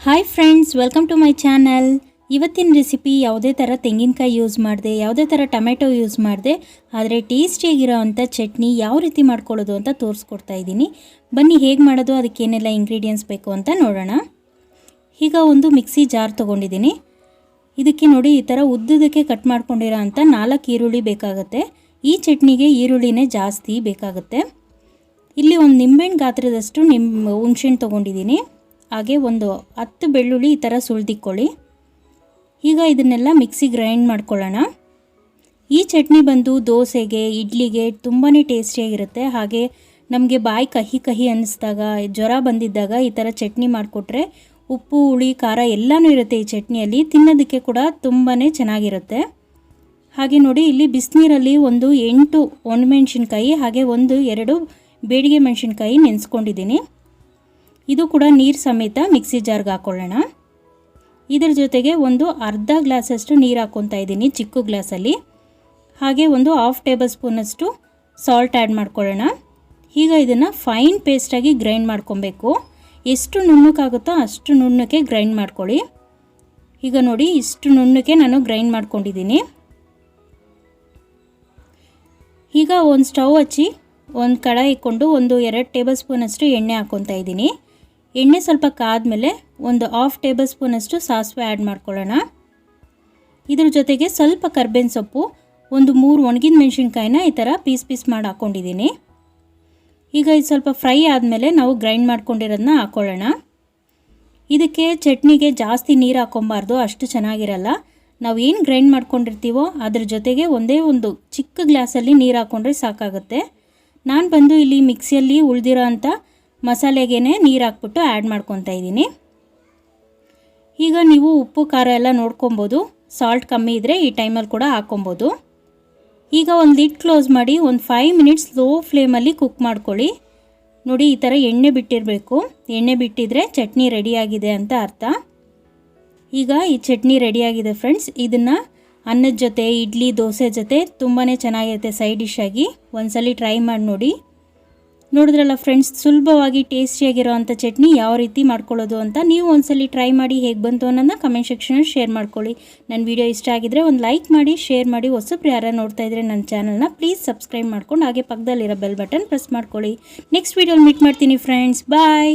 Hi friends, welcome to my channel. ಇವತ್ತಿನ recipe ಯಾವುದೇ ಥರ ತೆಂಗಿನಕಾಯಿ ಯೂಸ್ ಮಾಡಿದೆ, ಯಾವುದೇ ಥರ ಟೊಮೆಟೊ ಯೂಸ್ ಮಾಡಿದೆ, ಆದರೆ ಟೇಸ್ಟಿಯಾಗಿರೋ ಅಂಥ ಚಟ್ನಿ ಯಾವ ರೀತಿ ಮಾಡ್ಕೊಳ್ಳೋದು ಅಂತ ತೋರಿಸ್ಕೊಡ್ತಾ ಇದ್ದೀನಿ. ಬನ್ನಿ ಹೇಗೆ ಮಾಡೋದು, ಅದಕ್ಕೇನೆಲ್ಲ ಇಂಗ್ರೀಡಿಯೆಂಟ್ಸ್ ಬೇಕು ಅಂತ ನೋಡೋಣ. ಈಗ ಒಂದು ಮಿಕ್ಸಿ ಜಾರ್ ತೊಗೊಂಡಿದ್ದೀನಿ. ಇದಕ್ಕೆ ನೋಡಿ ಈ ಥರ ಉದ್ದುದಕ್ಕೆ ಕಟ್ ಮಾಡ್ಕೊಂಡಿರೋ ಅಂಥ 4 ಈರುಳ್ಳಿ ಬೇಕಾಗುತ್ತೆ. ಈ ಚಟ್ನಿಗೆ ಈರುಳ್ಳಿನೇ ಜಾಸ್ತಿ ಬೇಕಾಗುತ್ತೆ. ಇಲ್ಲಿ ಒಂದು ನಿಂಬೆಹಣ್ಣು ಗಾತ್ರದಷ್ಟು ಹುಣಸೆಹಣ್ಣು ತೊಗೊಂಡಿದ್ದೀನಿ. ಹಾಗೆ ಒಂದು 10 ಬೆಳ್ಳುಳ್ಳಿ ಈ ಥರ ಸುಳಿದಿಕ್ಕೊಳ್ಳಿ. ಈಗ ಇದನ್ನೆಲ್ಲ ಮಿಕ್ಸಿ ಗ್ರೈಂಡ್ ಮಾಡ್ಕೊಳ್ಳೋಣ. ಈ ಚಟ್ನಿ ಬಂದು ದೋಸೆಗೆ, ಇಡ್ಲಿಗೆ ತುಂಬಾ ಟೇಸ್ಟಿಯಾಗಿರುತ್ತೆ. ಹಾಗೆ ನಮಗೆ ಬಾಯಿ ಕಹಿ ಕಹಿ ಅನ್ನಿಸ್ದಾಗ, ಜ್ವರ ಬಂದಿದ್ದಾಗ ಈ ಥರ ಚಟ್ನಿ ಮಾಡಿಕೊಟ್ರೆ ಉಪ್ಪು, ಹುಳಿ, ಖಾರ ಎಲ್ಲನೂ ಇರುತ್ತೆ ಈ ಚಟ್ನಿಯಲ್ಲಿ. ತಿನ್ನೋದಕ್ಕೆ ಕೂಡ ತುಂಬಾ ಚೆನ್ನಾಗಿರುತ್ತೆ. ಹಾಗೆ ನೋಡಿ ಇಲ್ಲಿ ಬಿಸಿನೀರಲ್ಲಿ ಒಂದು 8 ಒಣಮೆಣಸಿನ್ಕಾಯಿ ಹಾಗೆ 1-2 ಬೇಡಿಗೆ ಮೆಣಸಿನ್ಕಾಯಿ ನೆನೆಸ್ಕೊಂಡಿದ್ದೀನಿ. ಇದು ಕೂಡ ನೀರು ಸಮೇತ ಮಿಕ್ಸಿ ಜಾರ್ಗೆ ಹಾಕ್ಕೊಳ್ಳೋಣ. ಇದರ ಜೊತೆಗೆ ಒಂದು ಅರ್ಧ ಗ್ಲಾಸಷ್ಟು ನೀರು ಹಾಕ್ಕೊತಾ ಇದ್ದೀನಿ ಚಿಕ್ಕ ಗ್ಲಾಸಲ್ಲಿ. ಹಾಗೆ ಒಂದು 1/2 ಟೇಬಲ್ ಸ್ಪೂನಷ್ಟು ಸಾಲ್ಟ್ ಆ್ಯಡ್ ಮಾಡ್ಕೊಳ್ಳೋಣ. ಈಗ ಇದನ್ನು ಫೈನ್ ಪೇಸ್ಟಾಗಿ ಗ್ರೈಂಡ್ ಮಾಡ್ಕೊಬೇಕು. ಎಷ್ಟು ನುಣ್ಣಕ್ಕಾಗುತ್ತೋ ಅಷ್ಟು ನುಣ್ಣಕ್ಕೆ ಗ್ರೈಂಡ್ ಮಾಡ್ಕೊಳ್ಳಿ. ಈಗ ನೋಡಿ ಇಷ್ಟು ನುಣ್ಣಕ್ಕೆ ನಾನು ಗ್ರೈಂಡ್ ಮಾಡ್ಕೊಂಡಿದ್ದೀನಿ. ಈಗ ಒಂದು ಸ್ಟವ್ ಹಚ್ಚಿ ಒಂದು ಕಡಾಯಿ ಇಟ್ಕೊಂಡು 1-2 ಟೇಬಲ್ ಸ್ಪೂನಷ್ಟು ಎಣ್ಣೆ ಹಾಕ್ಕೊತಾ ಇದ್ದೀನಿ. ಎಣ್ಣೆ ಸ್ವಲ್ಪ ಕಾದ್ಮೇಲೆ ಒಂದು 1/2 ಟೇಬಲ್ ಸ್ಪೂನಷ್ಟು ಸಾಸಿವೆ ಆ್ಯಡ್ ಮಾಡ್ಕೊಳ್ಳೋಣ. ಇದ್ರ ಜೊತೆಗೆ ಸ್ವಲ್ಪ ಕರ್ಬೇವಿನ ಸೊಪ್ಪು, 3 ಒಣಗಿದ ಮೆಣಸಿನ್ಕಾಯಿನ ಈ ಥರ ಪೀಸ್ ಮಾಡಿ ಹಾಕ್ಕೊಂಡಿದ್ದೀನಿ. ಈಗ ಇದು ಸ್ವಲ್ಪ ಫ್ರೈ ಆದಮೇಲೆ ನಾವು ಗ್ರೈಂಡ್ ಮಾಡ್ಕೊಂಡಿರೋದನ್ನ ಹಾಕ್ಕೊಳ್ಳೋಣ. ಇದಕ್ಕೆ ಚಟ್ನಿಗೆ ಜಾಸ್ತಿ ನೀರು ಹಾಕ್ಕೊಬಾರ್ದು, ಅಷ್ಟು ಚೆನ್ನಾಗಿರಲ್ಲ. ನಾವು ಏನು ಗ್ರೈಂಡ್ ಮಾಡ್ಕೊಂಡಿರ್ತೀವೋ ಅದ್ರ ಜೊತೆಗೆ ಒಂದೇ ಒಂದು ಚಿಕ್ಕ ಗ್ಲಾಸಲ್ಲಿ ನೀರು ಹಾಕ್ಕೊಂಡ್ರೆ ಸಾಕಾಗುತ್ತೆ. ನಾನು ಬಂದು ಇಲ್ಲಿ ಮಿಕ್ಸಿಯಲ್ಲಿ ಉಳಿದಿರೋ ಅಂಥ ಮಸಾಲೆಗೇ ನೀರು ಹಾಕ್ಬಿಟ್ಟು ಆ್ಯಡ್ ಮಾಡ್ಕೊತಾ ಇದ್ದೀನಿ. ಈಗ ನೀವು ಉಪ್ಪು ಖಾರ ಎಲ್ಲ ನೋಡ್ಕೊಬೋದು. ಸಾಲ್ಟ್ ಕಮ್ಮಿ ಇದ್ದರೆ ಈ ಟೈಮಲ್ಲಿ ಕೂಡ ಹಾಕ್ಕೊಬೋದು. ಈಗ ಒಂದು ಲಿಡ್ ಕ್ಲೋಸ್ ಮಾಡಿ ಒಂದು 5 ಮಿನಿಟ್ಸ್ ಲೋ ಫ್ಲೇಮಲ್ಲಿ ಕುಕ್ ಮಾಡ್ಕೊಳ್ಳಿ. ನೋಡಿ ಈ ಥರ ಎಣ್ಣೆ ಬಿಟ್ಟಿರಬೇಕು. ಎಣ್ಣೆ ಬಿಟ್ಟಿದ್ರೆ ಚಟ್ನಿ ರೆಡಿಯಾಗಿದೆ ಅಂತ ಅರ್ಥ. ಈಗ ಈ ಚಟ್ನಿ ರೆಡಿಯಾಗಿದೆ ಫ್ರೆಂಡ್ಸ್. ಇದನ್ನು ಅನ್ನದ ಜೊತೆ, ಇಡ್ಲಿ, ದೋಸೆ ಜೊತೆ ತುಂಬಾ ಚೆನ್ನಾಗಿರುತ್ತೆ ಸೈಡ್ ಡಿಶ್ ಆಗಿ. ಒಂದ್ಸಲಿ ಟ್ರೈ ಮಾಡಿ ನೋಡಿ. ನೋಡಿದ್ರಲ್ಲ ಫ್ರೆಂಡ್ಸ್, ಸುಲಭವಾಗಿ ಟೇಸ್ಟಿಯಾಗಿರೋ ಅಂಥ ಚಟ್ನಿ ಯಾವ ರೀತಿ ಮಾಡ್ಕೊಳ್ಳೋದು ಅಂತ. ನೀವು ಒಂದ್ಸಲಿ ಟ್ರೈ ಮಾಡಿ ಹೇಗೆ ಬಂತು ಅನ್ನೋದನ್ನ ಕಮೆಂಟ್ ಸೆಕ್ಷನಲ್ಲಿ ಶೇರ್ ಮಾಡ್ಕೊಳ್ಳಿ. ನನ್ನ ವಿಡಿಯೋ ಇಷ್ಟ ಆಗಿದ್ರೆ ಒಂದು ಲೈಕ್ ಮಾಡಿ, ಶೇರ್ ಮಾಡಿ. ಹೊಸಬ್ರು ಯಾರು ನೋಡ್ತಾ ಇದ್ರೆ ನನ್ನ ಚಾನಲ್ನ ಪ್ಲೀಸ್ ಸಬ್ಸ್ಕ್ರೈಬ್ ಮಾಡ್ಕೊಂಡು ಹಾಗೆ ಪಕ್ಕದಲ್ಲಿರೋ ಬೆಲ್ ಬಟನ್ ಪ್ರೆಸ್ ಮಾಡ್ಕೊಳ್ಳಿ. ನೆಕ್ಸ್ಟ್ ವಿಡಿಯೋಲಿ ಮೀಟ್ ಮಾಡ್ತೀನಿ ಫ್ರೆಂಡ್ಸ್. ಬಾಯ್.